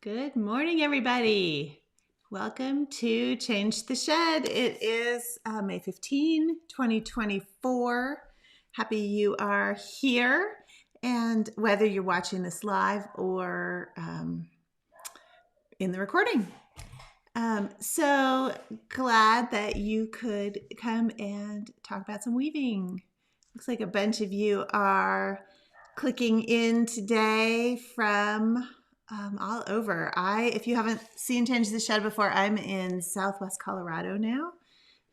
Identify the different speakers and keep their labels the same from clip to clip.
Speaker 1: Good morning, everybody. Welcome to Change the Shed. It is May 15, 2024. Happy you are here. And whether you're watching this live or in the recording. So glad that you could come and talk about some weaving. Looks like a bunch of you are clicking in today from all over. If you haven't seen Change the Shed before, I'm in Southwest Colorado now.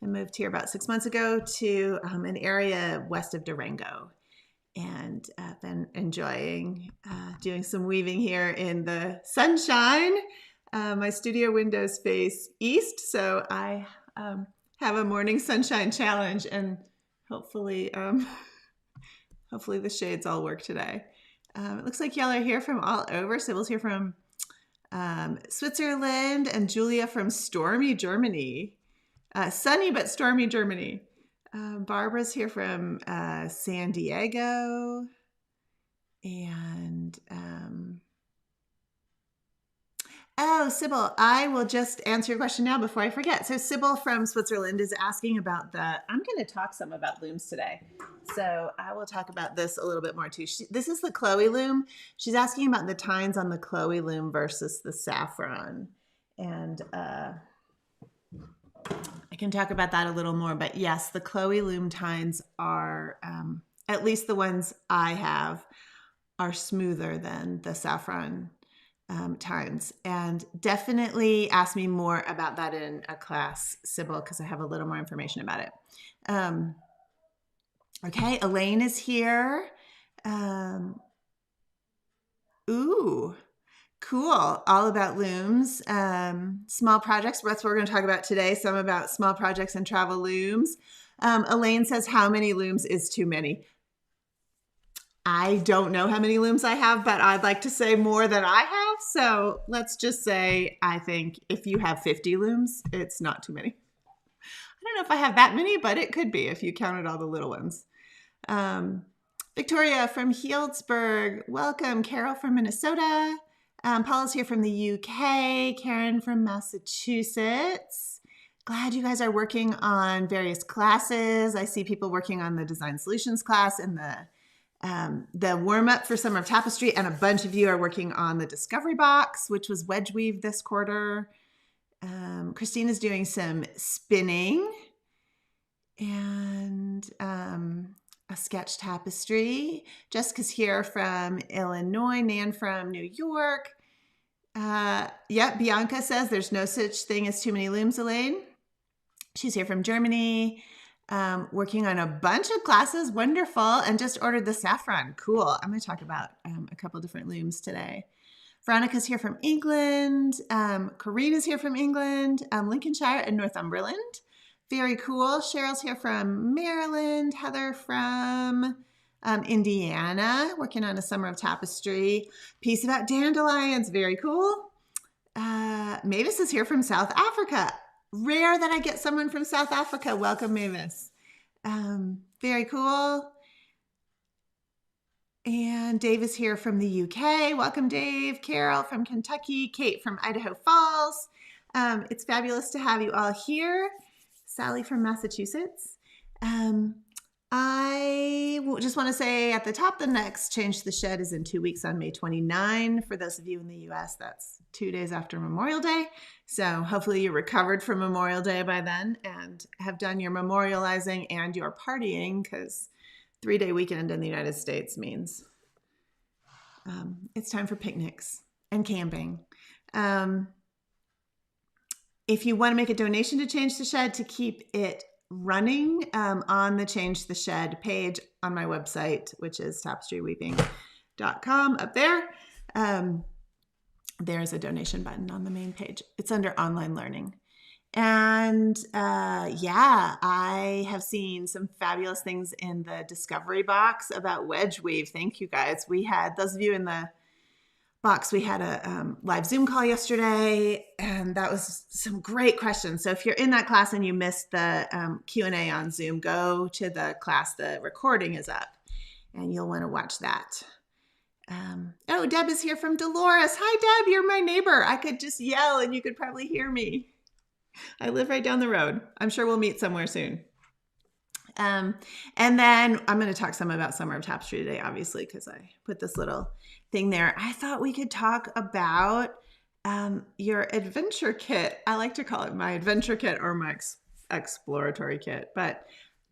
Speaker 1: I moved here about 6 months ago to an area west of Durango, and I've been enjoying doing some weaving here in the sunshine. My studio windows face east, so I have a morning sunshine challenge, and hopefully the shades all work today. It looks like y'all are here from all over. Sibyl's here from Switzerland, and Julia from stormy Germany. Sunny but stormy Germany. Barbara's here from San Diego. And Sybil, I will just answer your question now before I forget. So Sybil from Switzerland is asking about I'm going to talk some about looms today. So I will talk about this a little bit more too. This is the Chloe loom. She's asking about the tines on the Chloe loom versus the saffron. And I can talk about that a little more. But yes, the Chloe loom tines are, at least the ones I have, are smoother than the saffron tines. And definitely ask me more about that in a class, Sybil, because I have a little more information about it. Okay, Elaine is here. Ooh, cool. All about looms. Small projects. That's what we're going to talk about today. Some about small projects and travel looms. Elaine says, how many looms is too many? I don't know how many looms I have, but I'd like to say more than I have. So let's just say, I think if you have 50 looms, it's not too many. I don't know if I have that many, but it could be if you counted all the little ones. Victoria from Healdsburg, welcome. Carol from Minnesota. Paula's here from the UK. Karen from Massachusetts. Glad you guys are working on various classes. I see people working on the Design Solutions class and the warm-up for Summer of Tapestry, and a bunch of you are working on the Discovery Box, which was wedge weave this quarter. Christine is doing some spinning and a sketch tapestry. Jessica's here from Illinois. Nan from New York. Bianca says there's no such thing as too many looms, Elaine. She's here from Germany. Working on a bunch of classes. Wonderful. And just ordered the saffron. Cool. I'm going to talk about a couple different looms today. Veronica's here from England. Karina's here from England. Lincolnshire and Northumberland. Very cool. Cheryl's here from Maryland. Heather from Indiana, working on a Summer of Tapestry. Piece about dandelions. Very cool. Mavis is here from South Africa. Rare that I get someone from South Africa. Welcome, Mavis. Very cool. And Dave is here from the UK. Welcome, Dave. Carol from Kentucky. Kate from Idaho Falls. It's fabulous to have you all here. Sally from Massachusetts. I just want to say at the top, the next Change the Shed is in 2 weeks on May 29. For those of you in the US, that's 2 days after Memorial Day. So hopefully you're recovered from Memorial Day by then and have done your memorializing and your partying, because 3-day weekend in the United States means it's time for picnics and camping. If you want to make a donation to Change the Shed to keep it running, on the Change the Shed page on my website, which is tapestryweaving.com, up there, there's a donation button on the main page. It's under online learning. And I have seen some fabulous things in the Discovery Box about wedge weave. Thank you guys. We had, those of you in the box, we had a live Zoom call yesterday, and that was some great questions. So if you're in that class and you missed the Q&A on Zoom, go to the class. The recording is up, and you'll want to watch that. Oh, Deb is here from Dolores. Hi, Deb. You're my neighbor. I could just yell and you could probably hear me. I live right down the road. I'm sure we'll meet somewhere soon. And then I'm going to talk some about Summer of Tapestry today, obviously, because I put this little thing there. I thought we could talk about your adventure kit. I like to call it my adventure kit or my exploratory kit, but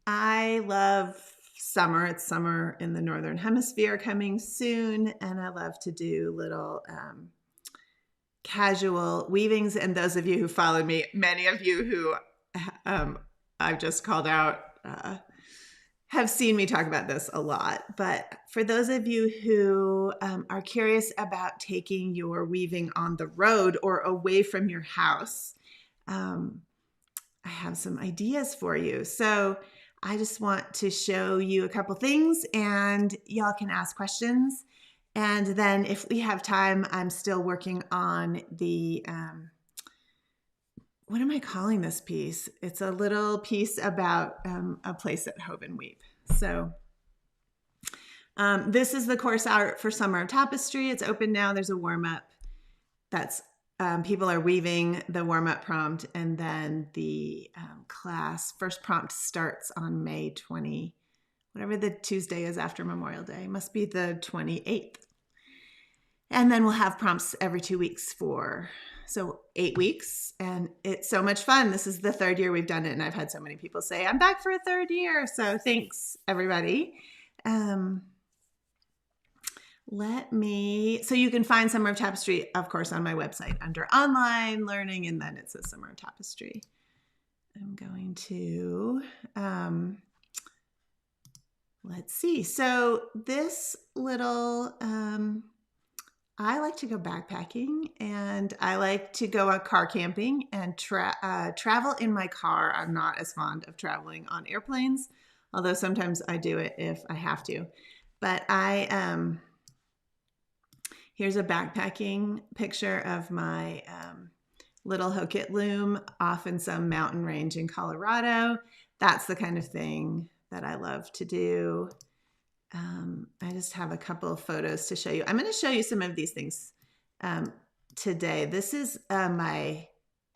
Speaker 1: I love summer. It's summer in the Northern Hemisphere coming soon, and I love to do little casual weavings. And those of you who followed me, many of you who I've just called out have seen me talk about this a lot. But for those of you who are curious about taking your weaving on the road or away from your house, I have some ideas for you. So I just want to show you a couple things and y'all can ask questions. And then if we have time, I'm still working on the, what am I calling this piece? It's a little piece about a place at Hove and Weave. So this is the course art for Summer of Tapestry. It's open now. There's a warm-up. That's people are weaving the warm-up prompt, and then the class first prompt starts on May 20, whatever the Tuesday is after Memorial Day. Must be the 28th. And then we'll have prompts every 2 weeks so 8 weeks, and it's so much fun. This is the third year we've done it, and I've had so many people say, I'm back for a third year. So thanks, everybody. So you can find Summer of Tapestry, of course, on my website under online learning, and then it says Summer of Tapestry. I'm going to, let's see. So this little, I like to go backpacking, and I like to go car camping and travel in my car. I'm not as fond of traveling on airplanes, although sometimes I do it if I have to. But here's a backpacking picture of my little Hokit loom off in some mountain range in Colorado. That's the kind of thing that I love to do. I just have a couple of photos to show you. I'm going to show you some of these things today. This is my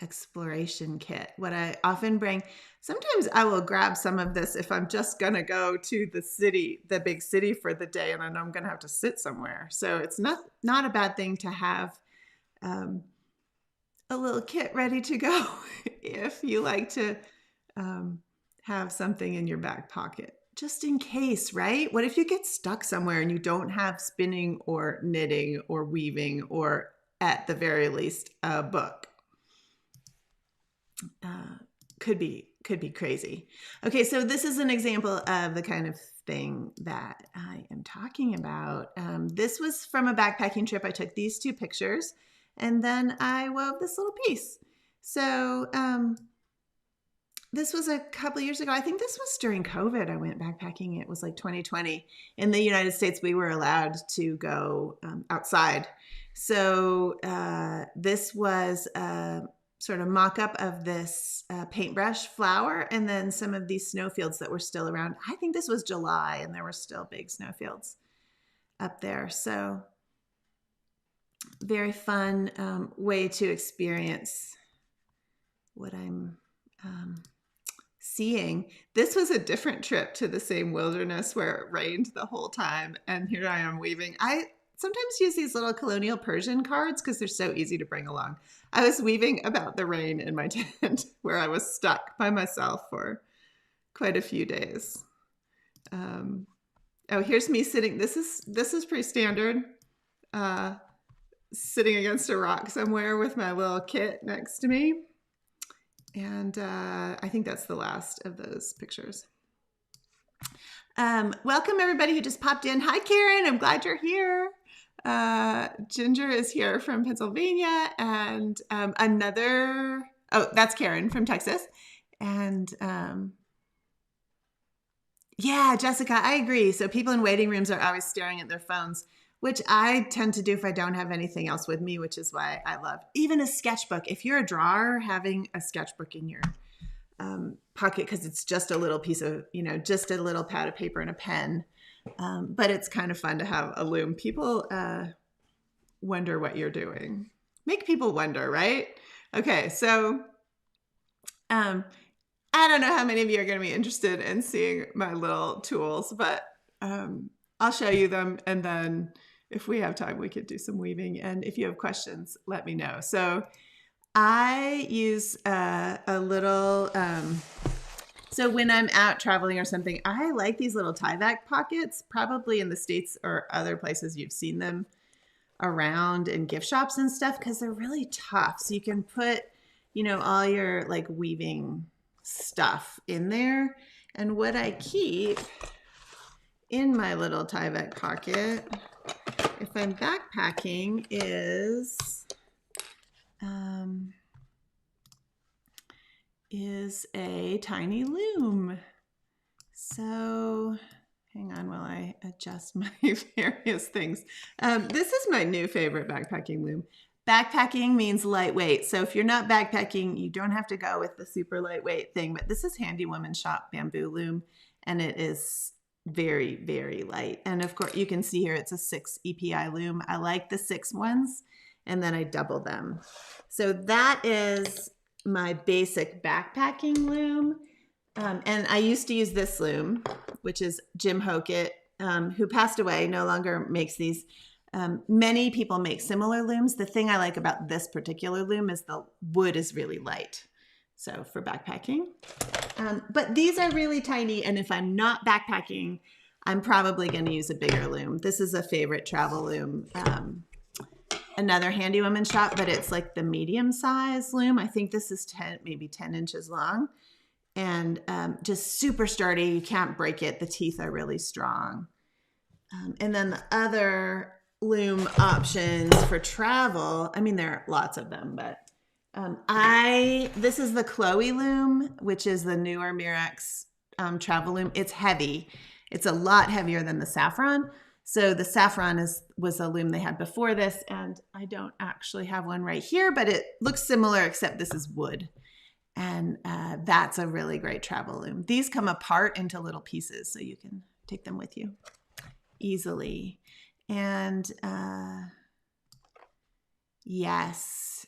Speaker 1: exploration kit. What I often bring, sometimes I will grab some of this if I'm just going to go to the big city for the day, and I know I'm going to have to sit somewhere. So it's not a bad thing to have a little kit ready to go if you like to have something in your back pocket. Just in case, right? What if you get stuck somewhere and you don't have spinning or knitting or weaving or at the very least a book? Could be crazy. Okay, so this is an example of the kind of thing that I am talking about. This was from a backpacking trip. I took these two pictures and then I wove this little piece. So this was a couple of years ago. I think this was during COVID. I went backpacking. It was like 2020. In the United States, we were allowed to go outside. So this was a sort of mock-up of this paintbrush flower and then some of these snowfields that were still around. I think this was July and there were still big snowfields up there. So very fun way to experience what I'm seeing. This was a different trip to the same wilderness where it rained the whole time. And here I am weaving. I sometimes use these little colonial Persian cards because they're so easy to bring along. I was weaving about the rain in my tent where I was stuck by myself for quite a few days. Oh, here's me sitting. This is pretty standard. Sitting against a rock somewhere with my little kit next to me. And I think that's the last of those pictures. Welcome everybody who just popped in. Hi, Karen. I'm glad you're here. Ginger is here from Pennsylvania, and that's Karen from Texas. And yeah, Jessica, I agree. So people in waiting rooms are always staring at their phones, which I tend to do if I don't have anything else with me, which is why I love even a sketchbook. If you're a drawer, having a sketchbook in your pocket, because it's just a little piece of, just a little pad of paper and a pen. But it's kind of fun to have a loom. People wonder what you're doing. Make people wonder, right? Okay, so I don't know how many of you are going to be interested in seeing my little tools, but I'll show you them, and then if we have time, we could do some weaving. And if you have questions, let me know. So I use a little, so when I'm out traveling or something, I like these little tie back pockets. Probably in the States or other places you've seen them around in gift shops and stuff, because they're really tough. So you can put, all your like weaving stuff in there. And what I keep in my little tie back pocket, if I'm backpacking, is a tiny loom. So hang on while I adjust my various things. This is my new favorite backpacking loom. Backpacking means lightweight. So if you're not backpacking, you don't have to go with the super lightweight thing. But this is Handy Woman Shop bamboo loom, and it is very, very light. And of course, you can see here it's a 6 EPI loom. I like the 6 ones, and then I double them. So that is my basic backpacking loom. And I used to use this loom, which is Jim Hokett, who passed away, no longer makes these. Many people make similar looms. The thing I like about this particular loom is the wood is really light. So for backpacking. But these are really tiny. And if I'm not backpacking, I'm probably going to use a bigger loom. This is a favorite travel loom. Another Handy Woman Shop, but it's like the medium size loom. I think this is maybe 10 inches long. And just super sturdy. You can't break it. The teeth are really strong. And then the other loom options for travel, I mean, there are lots of them, but this is the Chloe loom, which is the newer Mirex travel loom. It's heavy. It's a lot heavier than the Saffron. So the Saffron was a loom they had before this, and I don't actually have one right here, but it looks similar, except this is wood. And that's a really great travel loom. These come apart into little pieces, so you can take them with you easily. And yes.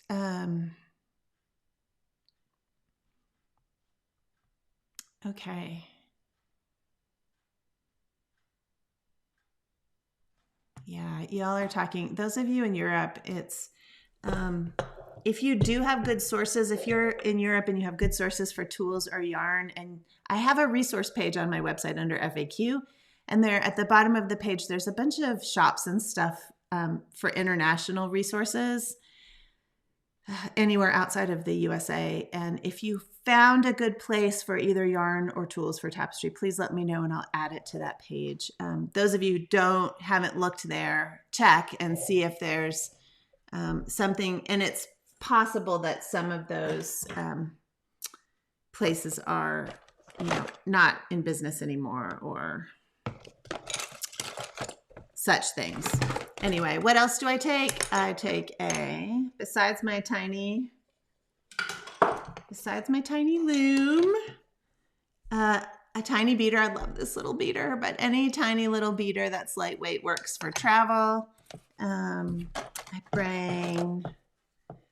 Speaker 1: Okay. Yeah, y'all are talking, those of you in Europe, it's, if you do have good sources, if you're in Europe and you have good sources for tools or yarn, and I have a resource page on my website under FAQ, and there at the bottom of the page, there's a bunch of shops and stuff for international resources anywhere outside of the USA. And if you found a good place for either yarn or tools for tapestry, please let me know and I'll add it to that page. Those of you who haven't looked there, check and see if there's something, and it's possible that some of those places are, not in business anymore or such things. Anyway, what else do I take? I take besides my tiny loom, a tiny beater. I love this little beater, but any tiny little beater that's lightweight works for travel. I bring,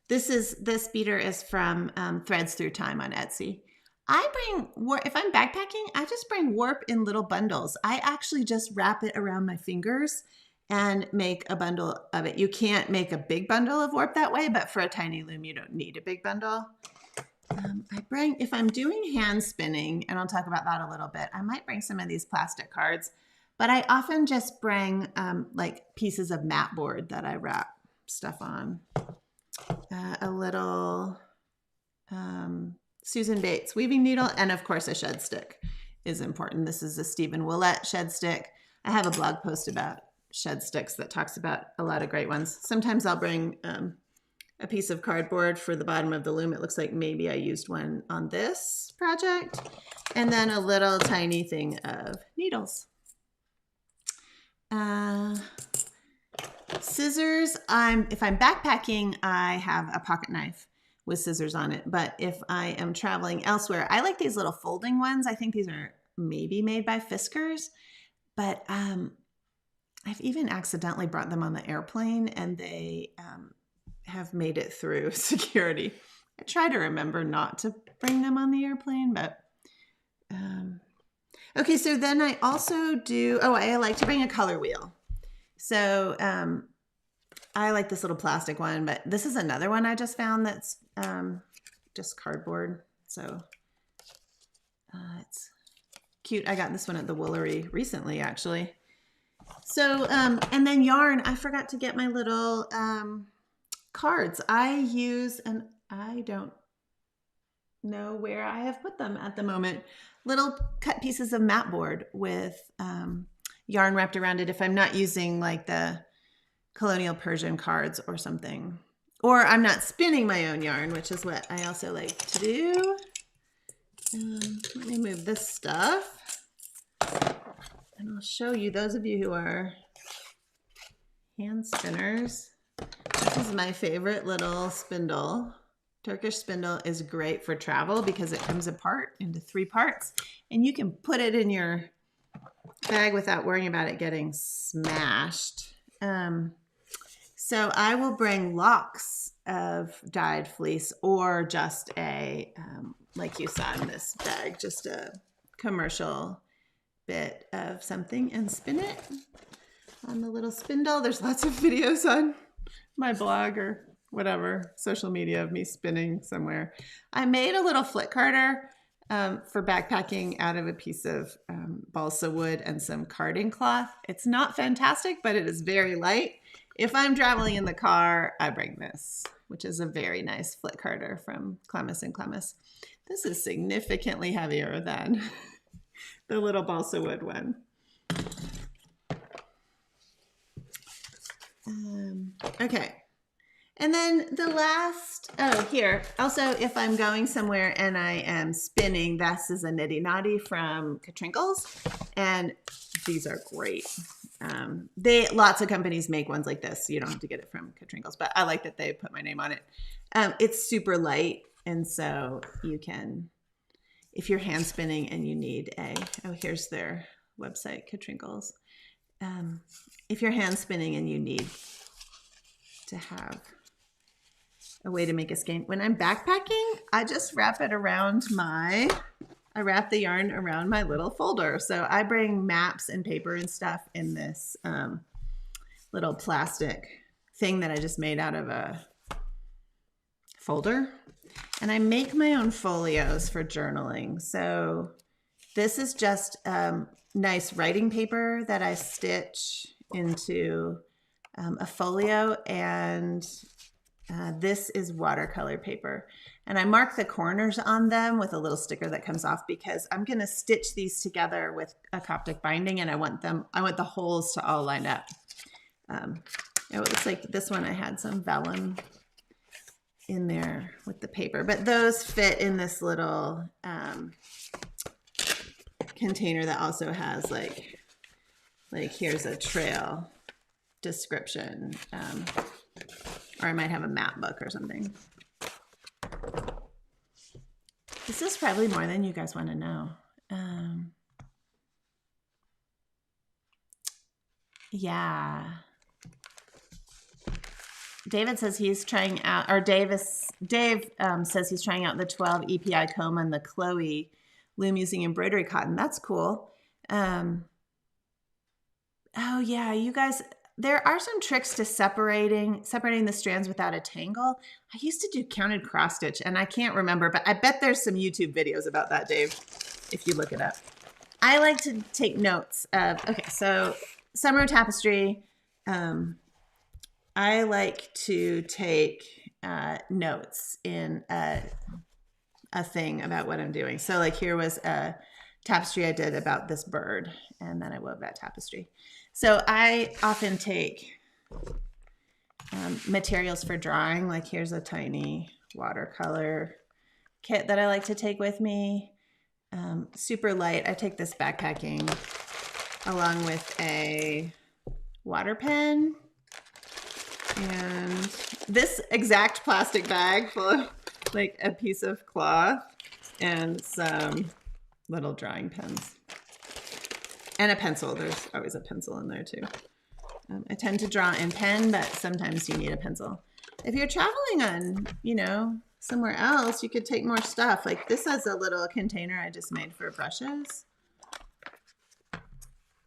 Speaker 1: this beater is from Threads Through Time on Etsy. If I'm backpacking, I just bring warp in little bundles. I actually just wrap it around my fingers and make a bundle of it. You can't make a big bundle of warp that way, but for a tiny loom, you don't need a big bundle. If I'm doing hand spinning, and I'll talk about that a little bit, I might bring some of these plastic cards, but I often just bring like pieces of mat board that I wrap stuff on. A little Susan Bates weaving needle, and of course a shed stick is important. This is a Stephen Willett shed stick. I have a blog post about shed sticks that talks about a lot of great ones. Sometimes I'll bring a piece of cardboard for the bottom of the loom. It looks like maybe I used one on this project. And then a little tiny thing of needles. Scissors, if I'm backpacking, I have a pocket knife with scissors on it. But if I am traveling elsewhere, I like these little folding ones. I think these are maybe made by Fiskars. but I've even accidentally brought them on the airplane, and they have made it through security. I try to remember not to bring them on the airplane, but okay. So then I also do, I like to bring a color wheel. So I like this little plastic one, but this is another one I just found that's just cardboard. So it's cute. I got this one at the Woolery recently, actually. So, and then yarn, I forgot to get my little cards. I use, and I don't know where I have put them at the moment, little cut pieces of mat board with yarn wrapped around it if I'm not using like the colonial Persian cards or something. Or I'm not spinning my own yarn, which is what I also like to do. Let me move this stuff. And I'll show you, those of you who are hand spinners. This is my favorite little spindle. Turkish spindle is great for travel because it comes apart into 3 parts, and you can put it in your bag without worrying about it getting smashed. So I will bring locks of dyed fleece, or just a, like you saw in this bag, just a commercial bit of something, and spin it on the little spindle. There's lots of videos on my blog or whatever, social media of me spinning somewhere. I made a little flit carder for backpacking out of a piece of balsa wood and some carding cloth. It's not fantastic, but it is very light. If I'm traveling in the car, I bring this, which is a very nice flit carder from Clemis and Clemis. This is significantly heavier than the little balsa wood one. Okay. And then the last, here. Also, if I'm going somewhere and I am spinning, this is a Nitty Noddy from Katrinkles. And these are great. Lots of companies make ones like this. You don't have to get it from Katrinkles, but I like that they put my name on it. It's super light. And so you can, if you're hand spinning and you need here's their website, Katrinkles. If you're hand spinning and you need to have a way to make a skein. When I'm backpacking, I just wrap it around I wrap the yarn around my little folder. So I bring maps and paper and stuff in this little plastic thing that I just made out of a folder. And I make my own folios for journaling. So this is just nice writing paper that I stitch into a folio, and this is watercolor paper. And I mark the corners on them with a little sticker that comes off because I'm going to stitch these together with a Coptic binding, and I want the holes to all line up. It looks like this one I had some vellum in there with the paper, but those fit in this little container that also has like here's a trail description, or I might have a map book or something. This is probably more than you guys want to know. Yeah. David says he's trying out, or Dave says he's trying out the 12 EPI comb and the Chloe loom using embroidery cotton. That's cool. Oh yeah, you guys, there are some tricks to separating the strands without a tangle. I used to do counted cross stitch, and I can't remember, but I bet there's some YouTube videos about that, Dave, if you look it up. I like to take notes of, okay, so Summer Tapestry, I like to take notes in a thing about what I'm doing. So like here was a tapestry I did about this bird, and then I wove that tapestry. So I often take materials for drawing. Like here's a tiny watercolor kit that I like to take with me. Super light. I take this backpacking along with a water pen and this exact plastic bag full of like a piece of cloth and some little drawing pens. And a pencil. There's always a pencil in there too. I tend to draw in pen, but sometimes you need a pencil. If you're traveling on, you know, somewhere else, you could take more stuff. Like this has a little container I just made for brushes.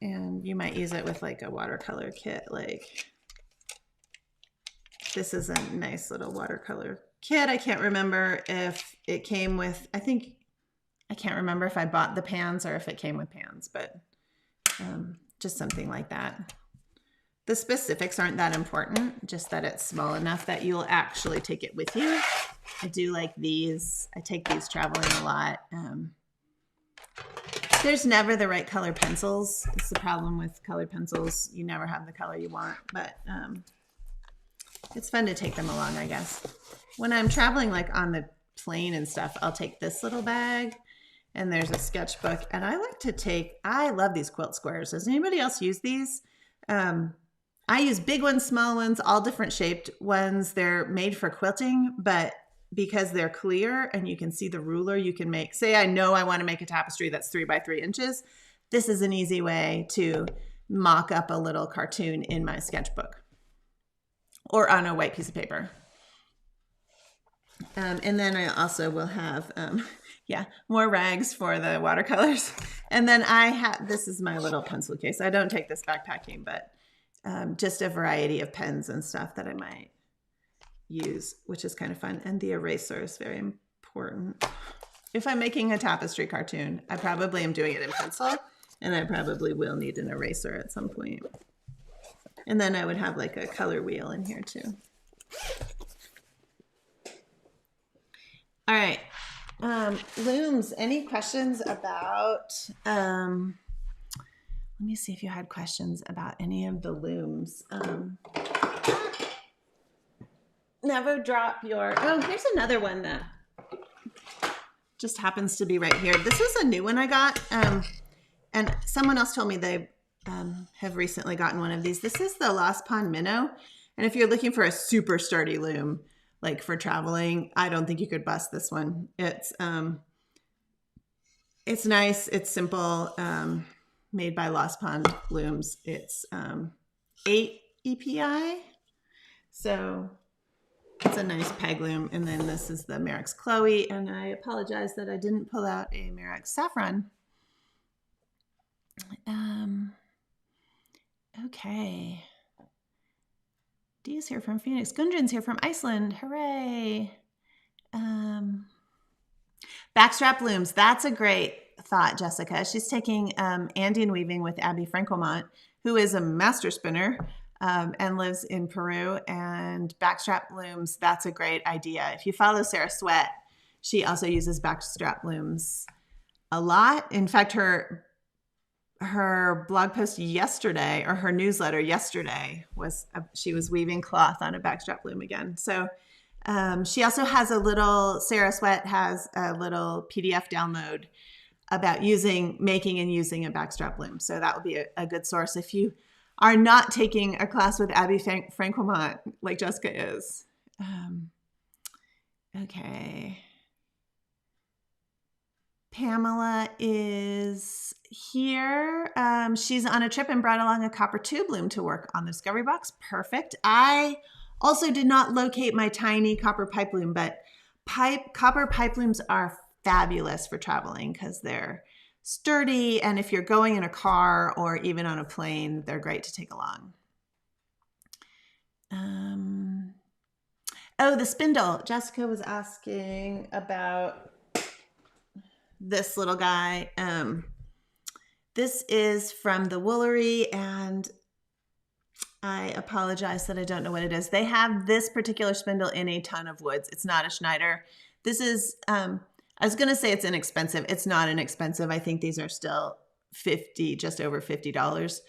Speaker 1: And you might use it with like a watercolor kit. Like this is a nice little watercolor kit. I can't remember if it came with, I can't remember if I bought the pans or if it came with pans, but just something like that. The specifics aren't that important, just that it's small enough that you'll actually take it with you. I do like these. I take these traveling a lot. There's never the right color pencils. It's the problem with colored pencils. You never have the color you want, but it's fun to take them along, I guess. When I'm traveling like on the plane and stuff, I'll take this little bag and there's a sketchbook. And I like to take, I love these quilt squares. Does anybody else use these? I use big ones, small ones, all different shaped ones. They're made for quilting, but because they're clear and you can see the ruler, you can make, say I know I want to make a tapestry that's 3 by 3 inches. This is an easy way to mock up a little cartoon in my sketchbook or on a white piece of paper. And then I also will have, more rags for the watercolors. And then I have, this is my little pencil case. I don't take this backpacking, but just a variety of pens and stuff that I might use, which is kind of fun. And the eraser is very important. If I'm making a tapestry cartoon, I probably am doing it in pencil, and I probably will need an eraser at some point. And then I would have like a color wheel in here too. All right. Looms, any questions about, let me see if you had questions about any of the looms. Never drop your, oh, here's another one that just happens to be right here. This is a new one I got. And someone else told me they have recently gotten one of these. This is the Lost Pond Minnow. And if you're looking for a super sturdy loom, like for traveling, I don't think you could bust this one. It's nice. It's simple. Made by Lost Pond Looms. It's 8 EPI. So it's a nice peg loom. And then this is the Merrick's Chloe. And I apologize that I didn't pull out a Merrick's Saffron. Okay. Dee's here from Phoenix. Gundren's here from Iceland. Hooray. Backstrap looms. That's a great thought, Jessica. She's taking Andean weaving with Abby Frankelmont, who is a master spinner and lives in Peru. And backstrap looms, that's a great idea. If you follow Sarah Sweat, she also uses backstrap looms a lot. In fact, her blog post yesterday, or her newsletter yesterday, was she was weaving cloth on a backstrap loom again. So she also has Sarah Sweat has a little PDF download about making and using a backstrap loom. So that would be a good source if you are not taking a class with Abby Frankelmont like Jessica is. Okay. Pamela is here. She's on a trip and brought along a copper tube loom to work on the Discovery Box. Perfect. I also did not locate my tiny copper pipe loom, but copper pipe looms are fabulous for traveling because they're sturdy. And if you're going in a car or even on a plane, they're great to take along. Oh, the spindle. Jessica was asking about this little guy. This is from the Woolery, and I apologize that I don't know what it is. They have this particular spindle in a ton of woods. It's not a Schneider. This is, I was going to say it's inexpensive. It's not inexpensive. I think these are still just over $50,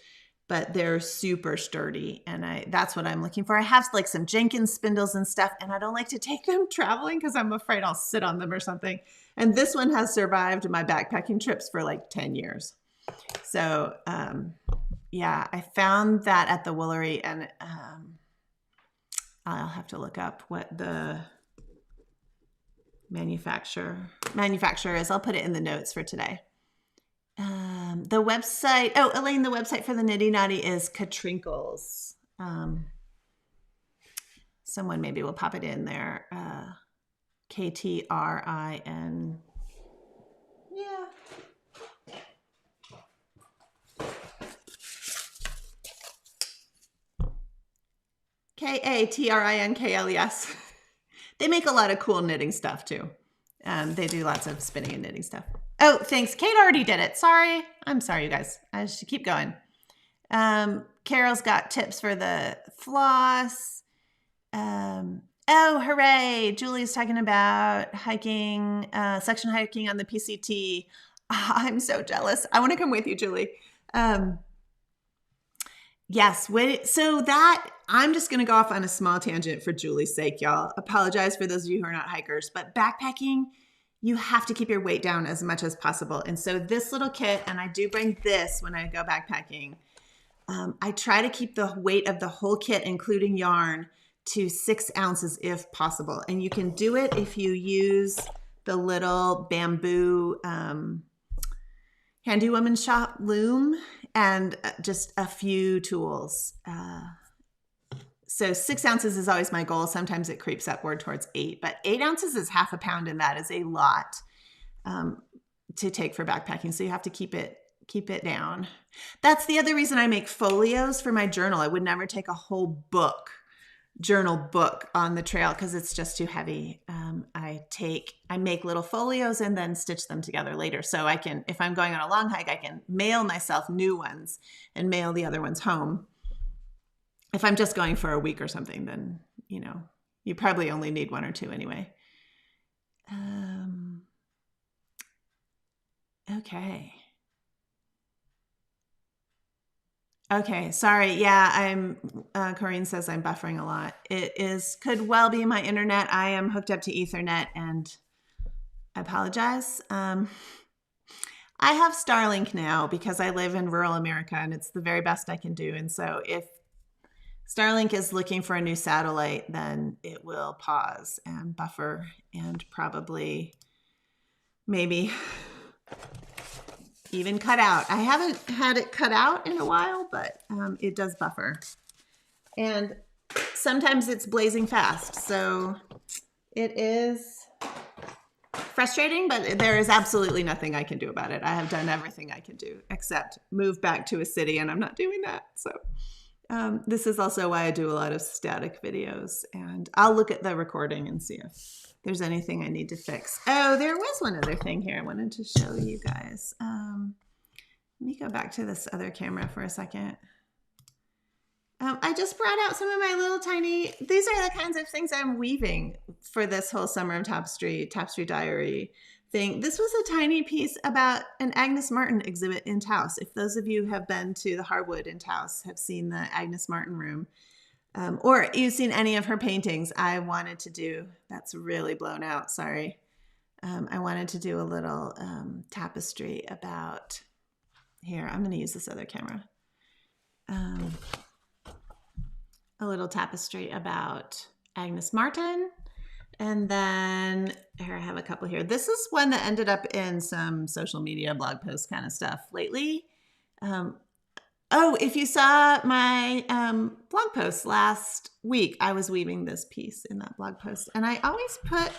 Speaker 1: but they're super sturdy. And that's what I'm looking for. I have like some Jenkins spindles and stuff, and I don't like to take them traveling because I'm afraid I'll sit on them or something. And this one has survived my backpacking trips for like 10 years. So, yeah, I found that at the Woolery, and I'll have to look up what the manufacturer is. I'll put it in the notes for today. The website, oh, Elaine, the website for the Nitty Naughty is Katrinkles. Someone maybe will pop it in there. K-T-R-I-N. Yeah. K-A-T-R-I-N-K-L-E-S. They make a lot of cool knitting stuff too. They do lots of spinning and knitting stuff. Oh, thanks. Kate already did it. Sorry. I'm sorry, you guys. I should keep going. Carol's got tips for the floss. Oh, hooray. Julie's talking about hiking, section hiking on the PCT. Oh, I'm so jealous. I want to come with you, Julie. Yes. So that I'm just going to go off on a small tangent for Julie's sake, y'all. Apologize for those of you who are not hikers, but backpacking, you have to keep your weight down as much as possible. And so this little kit, and I do bring this when I go backpacking, I try to keep the weight of the whole kit, including yarn, to 6 ounces if possible. And you can do it if you use the little bamboo Handy Woman's Shop loom and just a few tools. So 6 ounces is always my goal. Sometimes it creeps upward towards 8, but 8 ounces is half a pound, and that is a lot to take for backpacking. So you have to keep it down. That's the other reason I make folios for my journal. I would never take a whole journal book on the trail because it's just too heavy. I make little folios and then stitch them together later. So I can, if I'm going on a long hike, I can mail myself new ones and mail the other ones home. If I'm just going for a week or something, then, you probably only need 1 or 2 anyway. Okay. Okay, sorry. Yeah, Corinne says I'm buffering a lot. Could well be my internet. I am hooked up to Ethernet and I apologize. I have Starlink now because I live in rural America and it's the very best I can do. And so if Starlink is looking for a new satellite, then it will pause and buffer and probably maybe even cut out. I haven't had it cut out in a while, but it does buffer. And sometimes it's blazing fast. So it is frustrating, but there is absolutely nothing I can do about it. I have done everything I can do except move back to a city, and I'm not doing that. So this is also why I do a lot of static videos, and I'll look at the recording and see if there's anything I need to fix. Oh, there was one other thing here I wanted to show you guys. Let me go back to this other camera for a second. I just brought out some of my little tiny, these are the kinds of things I'm weaving for this whole summer of Tapestry Diary thing. This was a tiny piece about an Agnes Martin exhibit in Taos. If those of you have been to the Harwood in Taos, have seen the Agnes Martin room, or you've seen any of her paintings, I wanted to do, that's really blown out, sorry. I wanted to do a little tapestry about, here, I'm going to use this other camera. A little tapestry about Agnes Martin. And then here, I have a couple here. This is one that ended up in some social media blog post kind of stuff lately. Oh, if you saw my blog post last week, I was weaving this piece in that blog post. And I always put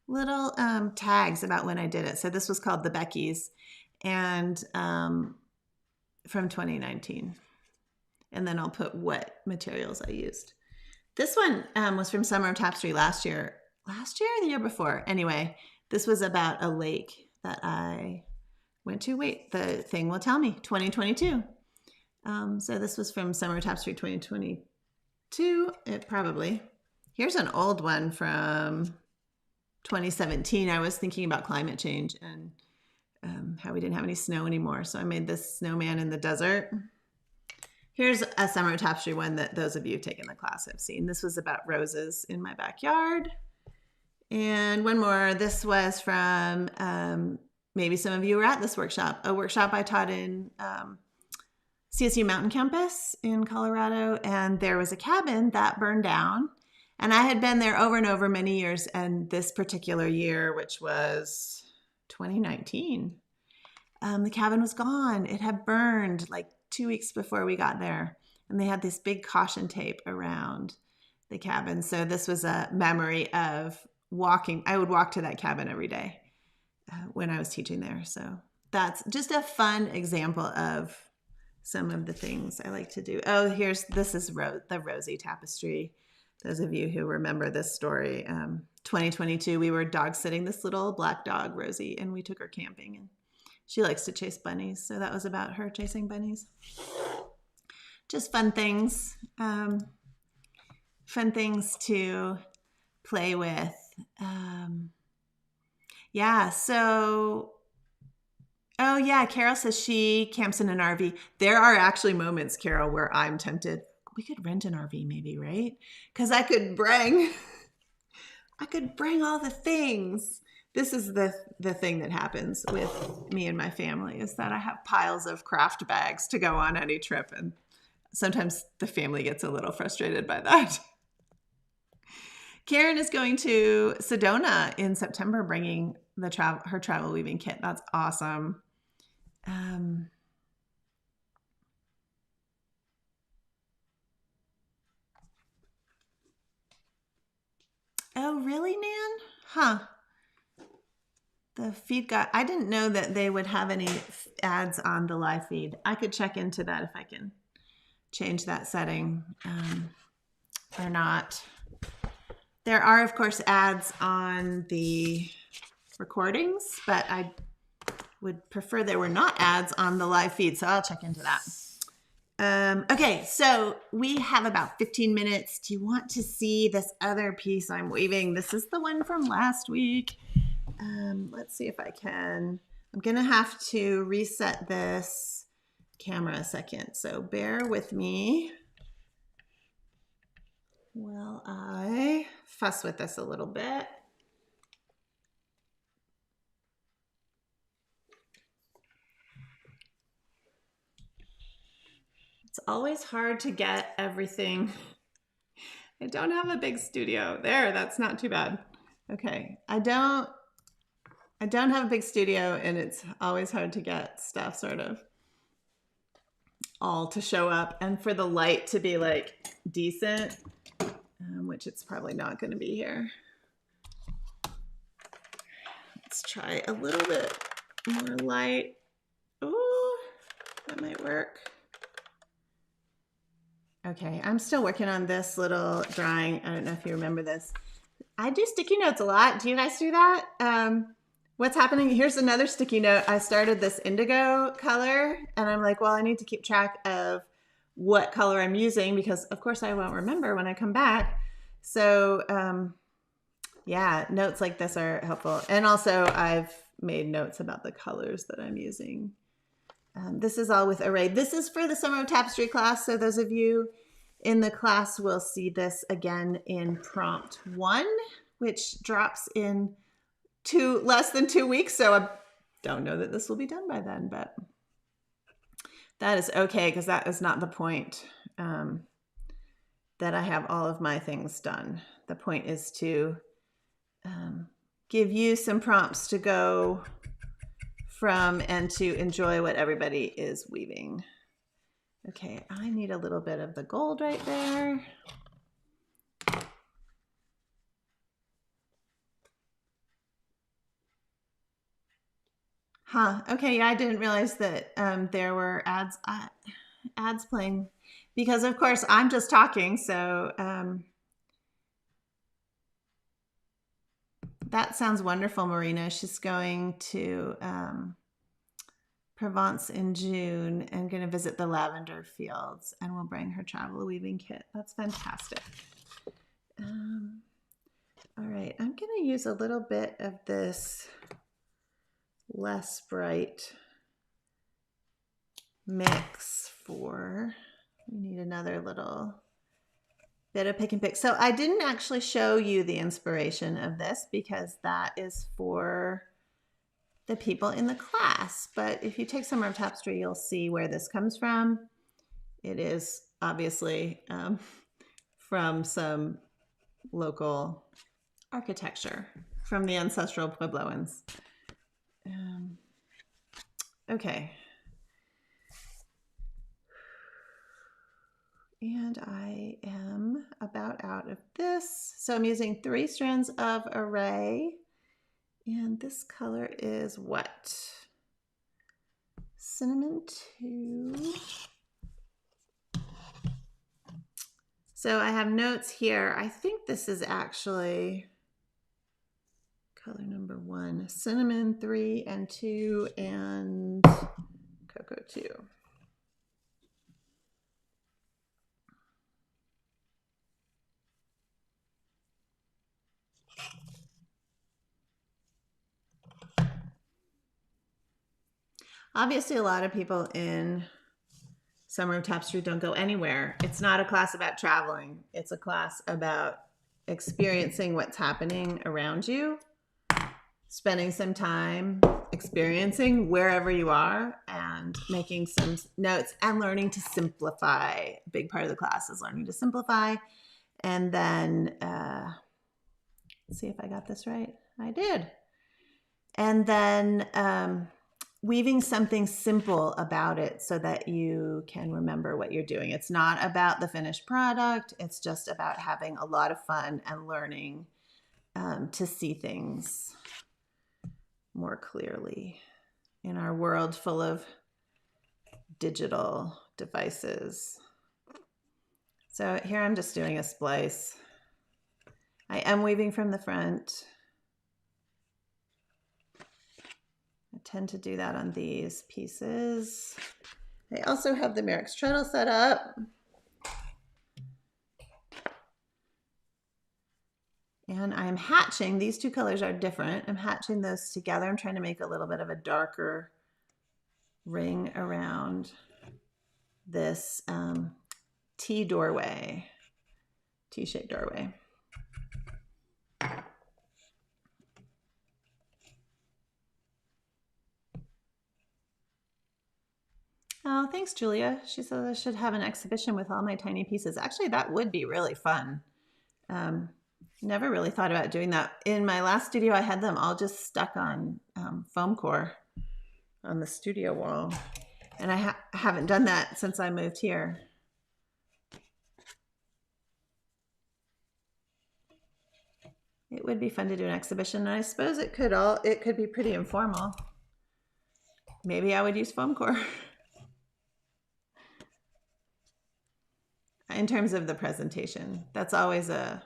Speaker 1: little tags about when I did it. So this was called the Beckies and from 2019. And then I'll put what materials I used. This one was from Summer of Tapestry last year or the year before. Anyway, this was about a lake that I went to. Wait, the thing will tell me, 2022. So this was from Summer Tapestry 2022, here's an old one from 2017. I was thinking about climate change and how we didn't have any snow anymore. So I made this snowman in the desert. Here's a Summer Tapestry one that those of you who've taken the class have seen. This was about roses in my backyard. And one more, this was from, maybe some of you were at this workshop, a workshop I taught in CSU Mountain Campus in Colorado, and there was a cabin that burned down, and I had been there over and over many years, and this particular year, which was 2019, the cabin was gone. It had burned like 2 weeks before we got there. And they had this big caution tape around the cabin. So this was a memory of walking. I would walk to that cabin every day when I was teaching there. So that's just a fun example of some of the things I like to do. Oh, this is the Rosie tapestry. Those of you who remember this story, 2022, we were dog sitting this little black dog, Rosie, and we took her camping, and she likes to chase bunnies. So that was about her chasing bunnies. Just fun things to play with. Yeah. So, oh yeah, Carol says she camps in an RV. There are actually moments, Carol, where I'm tempted. We could rent an RV maybe, right? Because I could bring all the things. This is the thing that happens with me and my family, is that I have piles of craft bags to go on any trip, and sometimes the family gets a little frustrated by that. Karen is going to Sedona in September, bringing her travel weaving kit. That's awesome. Oh, really, Nan? Huh. The feed I didn't know that they would have any ads on the live feed. I could check into that if I can change that setting or not. There are, of course, ads on the recordings, but I would prefer there were not ads on the live feed, so I'll check into that. Okay, so we have about 15 minutes. Do you want to see this other piece I'm weaving? This is the one from last week. Let's see if I can. I'm going to have to reset this camera a second, so bear with me while I fuss with this a little bit. It's always hard to get everything. I don't have a big studio. There, that's not too bad. Okay, I don't have a big studio, and it's always hard to get stuff sort of all to show up and for the light to be like decent, which it's probably not going to be here. Let's try a little bit more light. Oh, that might work. Okay, I'm still working on this little drawing. I don't know if you remember this. I do sticky notes a lot. Do you guys do that? What's happening? Here's another sticky note. I started this indigo color, and I'm like, well, I need to keep track of what color I'm using because, of course, I won't remember when I come back. So, yeah, notes like this are helpful. And also, I've made notes about the colors that I'm using. This is all with array. This is for the Summer of Tapestry class, so those of you in the class will see this again in prompt 1, which drops in less than 2 weeks, so I don't know that this will be done by then, but that is okay because that is not the point that I have all of my things done. The point is to give you some prompts to go from and to enjoy what everybody is weaving. Okay, I need a little bit of the gold right there. Huh, okay, yeah, I didn't realize that there were ads playing because of course I'm just talking, so that sounds wonderful, Marina. She's going to Provence in June and going to visit the lavender fields, and we'll bring her travel weaving kit. That's fantastic. All right, I'm going to use a little bit of this less bright mix we need another little bit of pick and pick. So I didn't actually show you the inspiration of this because that is for the people in the class. But if you take Summer of Tapestry, you'll see where this comes from. It is obviously from some local architecture from the ancestral Puebloans. Okay. And I am about out of this. So I'm using 3 strands of array. And this color is what? Cinnamon 2. So I have notes here. I think this is actually color number 1. Cinnamon 3 and 2 and cocoa 2. Obviously, a lot of people in Summer of Tapestry don't go anywhere. It's not a class about traveling. It's a class about experiencing what's happening around you, spending some time experiencing wherever you are and making some notes and learning to simplify. A big part of the class is learning to simplify. And then, let's see if I got this right. I did. And then weaving something simple about it so that you can remember what you're doing. It's not about the finished product. It's just about having a lot of fun and learning to see things more clearly in our world full of digital devices. So here I'm just doing a splice. I am weaving from the front. I tend to do that on these pieces. I also have the Merrick's treadle set up. And I'm hatching, these 2 colors are different. I'm hatching those together. I'm trying to make a little bit of a darker ring around this T-shaped doorway. Oh, thanks, Julia. She says I should have an exhibition with all my tiny pieces. Actually, that would be really fun. Never really thought about doing that. In my last studio, I had them all just stuck on foam core on the studio wall. And I haven't done that since I moved here. It would be fun to do an exhibition. And I suppose it could be pretty informal. Maybe I would use foam core. In terms of the presentation, that's always a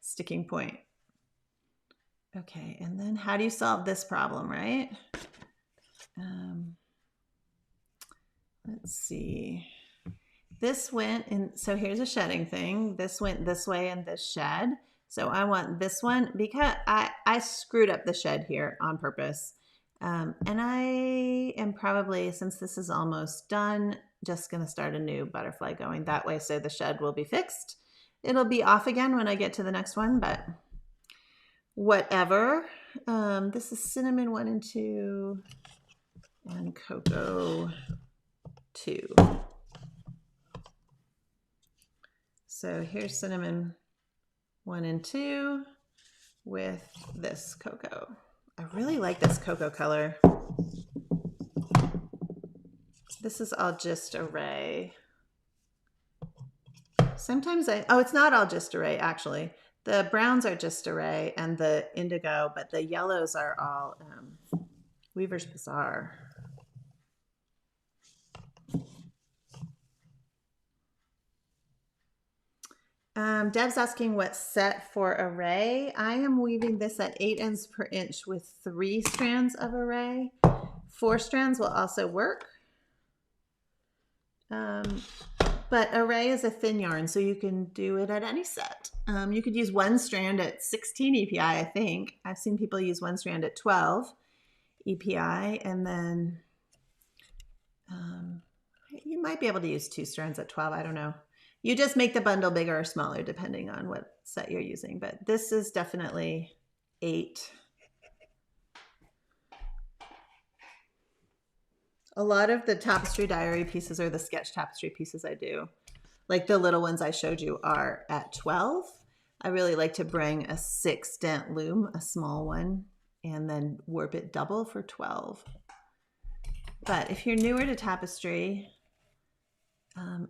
Speaker 1: sticking point. Okay, and then how do you solve this problem, right? Let's see. This went in, so here's a shedding thing. This went this way in this shed. So I want this one because I screwed up the shed here on purpose. And I am probably, since this is almost done, just going to start a new butterfly going that way so the shed will be fixed. It'll be off again when I get to the next one, but whatever. This is cinnamon 1 and 2 and cocoa 2. So here's cinnamon 1 and 2 with this cocoa. I really like this cocoa color. This is all just array. Sometimes it's not all just array actually. The browns are just array and the indigo, but the yellows are all Weaver's Bazaar. Deb's asking what set for array. I am weaving this at 8 ends per inch with 3 strands of array. 4 strands will also work. But array is a thin yarn, so you can do it at any set. You could use 1 strand at 16 EPI, I think. I've seen people use 1 strand at 12 EPI, and then you might be able to use 2 strands at 12, I don't know. You just make the bundle bigger or smaller depending on what set you're using, but this is definitely 8. A lot of the tapestry diary pieces or the sketch tapestry pieces I do, like the little ones I showed you, are at 12. I really like to bring a 6 dent loom, a small one, and then warp it double for 12. But if you're newer to tapestry,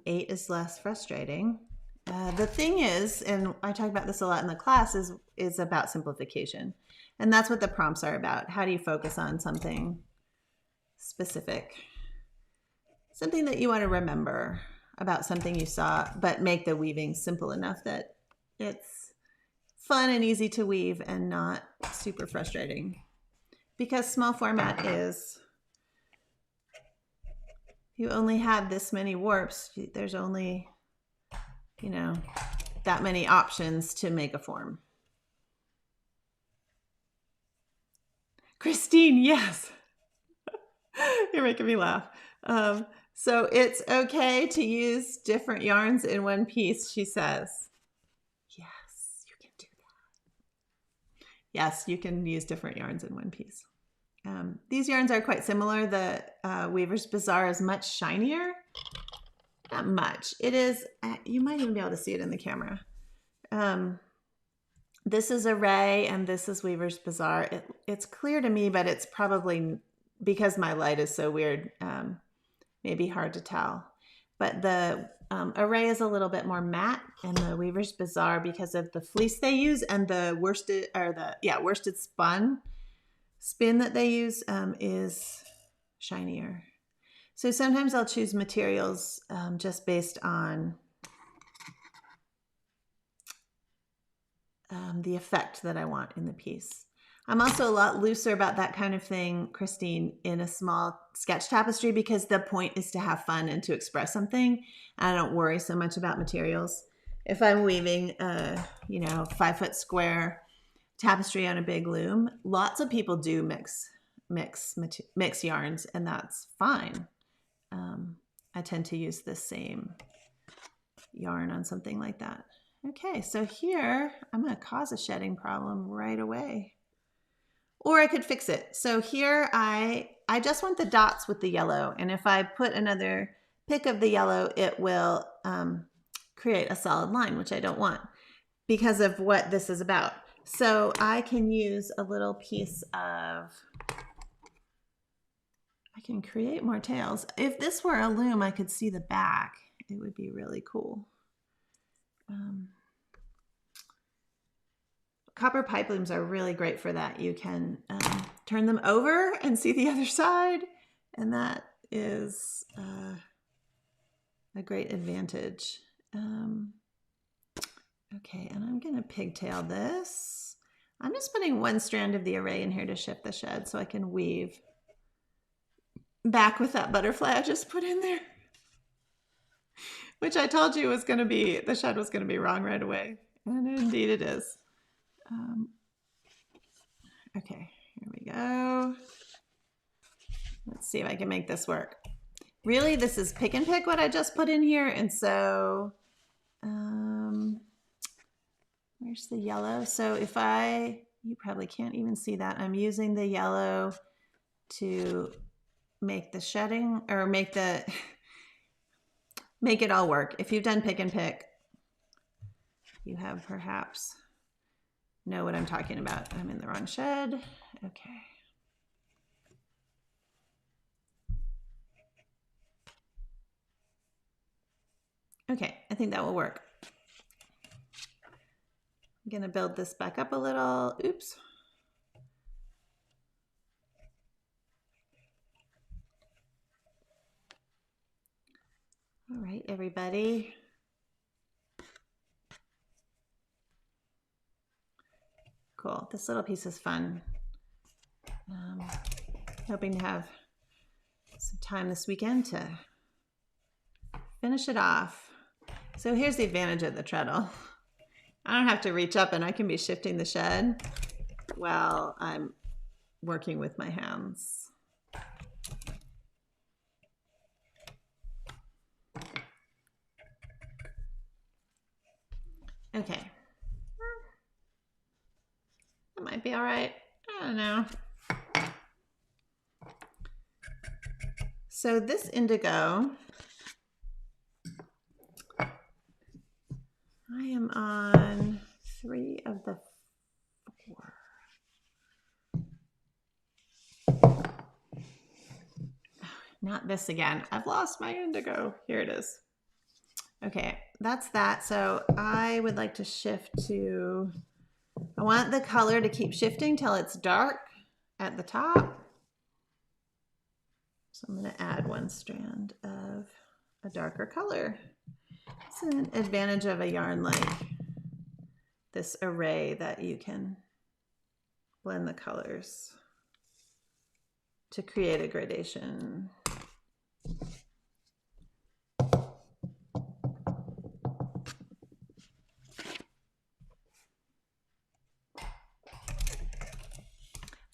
Speaker 1: 8 is less frustrating. The thing is, and I talk about this a lot in the class, is about simplification. And that's what the prompts are about. How do you focus on something specific? Something that you want to remember about something you saw, but make the weaving simple enough that it's fun and easy to weave and not super frustrating. Because small format is, you only have this many warps. There's only, you know, that many options to make a form. Christine, yes. You're making me laugh. So it's okay to use different yarns in one piece, she says. Yes, you can do that. Yes, you can use different yarns in one piece. These yarns are quite similar. The Weaver's Bazaar is much shinier. Not much. It is, you might even be able to see it in the camera. This is Array and this is Weaver's Bazaar. It's clear to me, but it's probably, because my light is so weird, maybe hard to tell. But the Array is a little bit more matte, and the Weaver's Bazaar, because of the fleece they use and the worsted, or the worsted spin that they use, is shinier. So sometimes I'll choose materials just based on the effect that I want in the piece. I'm also a lot looser about that kind of thing, Christine, in a small sketch tapestry, because the point is to have fun and to express something. I don't worry so much about materials. If I'm weaving a 5-foot square tapestry on a big loom, lots of people do mix yarns, and that's fine. I tend to use the same yarn on something like that. Okay, so here I'm going to cause a shedding problem right away. Or I could fix it. So here I just want the dots with the yellow. And if I put another pick of the yellow, it will create a solid line, which I don't want because of what this is about. So I can use a little piece of, I can create more tails. If this were a loom, I could see the back. It would be really cool. Copper pipe looms are really great for that. You can turn them over and see the other side, and that is a great advantage. Okay, and I'm going to pigtail this. I'm just putting one strand of the Array in here to shift the shed so I can weave back with that butterfly I just put in there, which I told you was going to be, the shed was going to be wrong right away, and indeed it is. Okay, here we go. Let's see if I can make this work. Really, this is pick and pick what I just put in here, and so where's the yellow? So if you probably can't even see that. I'm using the yellow to make the shedding, or make it all work. If you've done pick and pick, you have perhaps know what I'm talking about. I'm in the wrong shed. Okay. Okay, I think that will work. I'm gonna build this back up a little. Oops. All right, everybody. Cool, this little piece is fun. Hoping to have some time this weekend to finish it off. So here's the advantage of the treadle. I don't have to reach up, and I can be shifting the shed while I'm working with my hands. Okay. That might be all right. I don't know. So this indigo, I am on 3 of the 4. not this again. I've lost my indigo. Here it is. Okay, that's that. So I would like to shift to, I want the color to keep shifting till it's dark at the top. So I'm going to add one strand of a darker color. It's an advantage of a yarn like this array that you can blend the colors to create a gradation.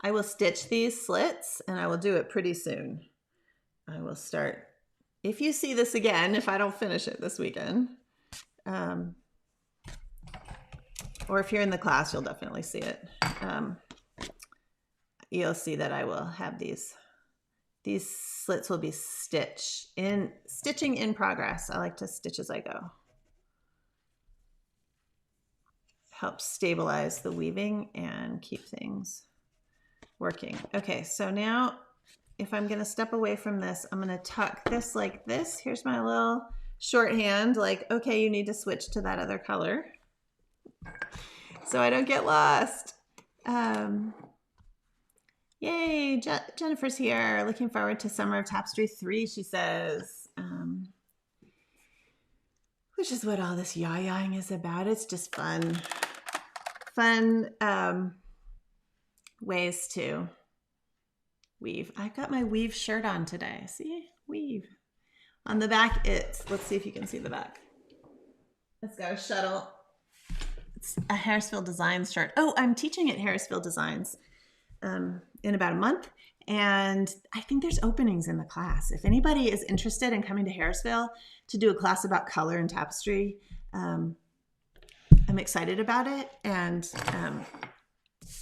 Speaker 1: I will stitch these slits and I will do it pretty soon. I will start, if you see this again, if I don't finish it this weekend, or if you're in the class, you'll definitely see it. You'll see that I will have these slits will be stitching in progress. I like to stitch as I go. Helps stabilize the weaving and keep things working. Okay, so now if I'm gonna step away from this, I'm gonna tuck this like this. Here's my little shorthand, like, okay, you need to switch to that other color so I don't get lost. Yay, Jennifer's here. Looking forward to Summer of Tapestry 3, she says. Which is what all this yah-yahing is about. It's just fun ways to weave. I've got my weave shirt on today. See, weave. On the back, let's see if you can see the back. It's got a shuttle. It's a Harrisville Designs shirt. Oh, I'm teaching at Harrisville Designs in about a month. And I think there's openings in the class. If anybody is interested in coming to Harrisville to do a class about color and tapestry, I'm excited about it. And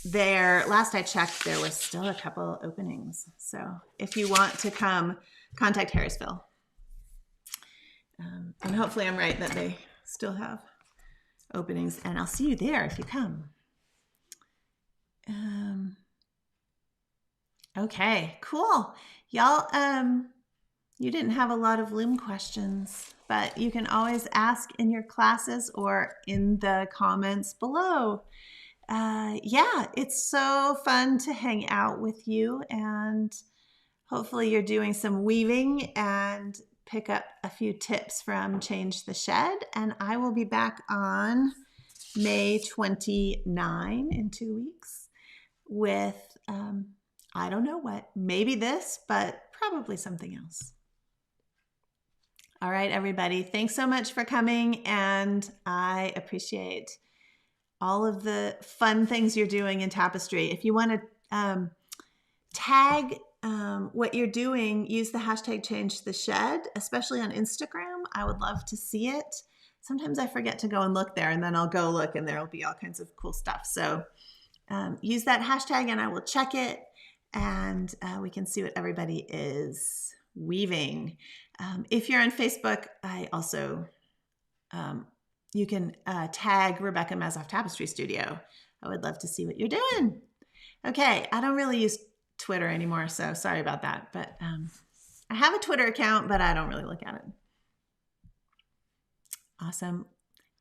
Speaker 1: last I checked, there was still a couple openings. So if you want to come, contact Harrisville. And hopefully I'm right that they still have openings, and I'll see you there if you come. Okay, cool. Y'all, you didn't have a lot of loom questions, but you can always ask in your classes or in the comments below. Yeah, it's so fun to hang out with you, and hopefully you're doing some weaving and pick up a few tips from Change the Shed. And I will be back on May 29 in 2 weeks with, I don't know what, maybe this, but probably something else. All right, everybody, thanks so much for coming, and I appreciate all of the fun things you're doing in Tapestry. If you want to tag what you're doing, use the hashtag #ChangeTheShed, especially on Instagram. I would love to see it. Sometimes I forget to go and look there, and then I'll go look and there'll be all kinds of cool stuff. So use that hashtag and I will check it, and we can see what everybody is weaving. If you're on Facebook, I also, you can tag Rebecca Mezoff Tapestry Studio. I would love to see what you're doing. Okay, I don't really use Twitter anymore, so sorry about that. But I have a Twitter account, but I don't really look at it. Awesome.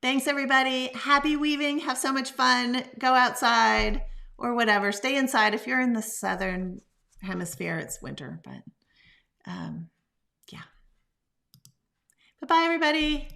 Speaker 1: Thanks, everybody. Happy weaving. Have so much fun. Go outside or whatever. Stay inside. If you're in the southern hemisphere, it's winter. But yeah. Bye-bye, everybody.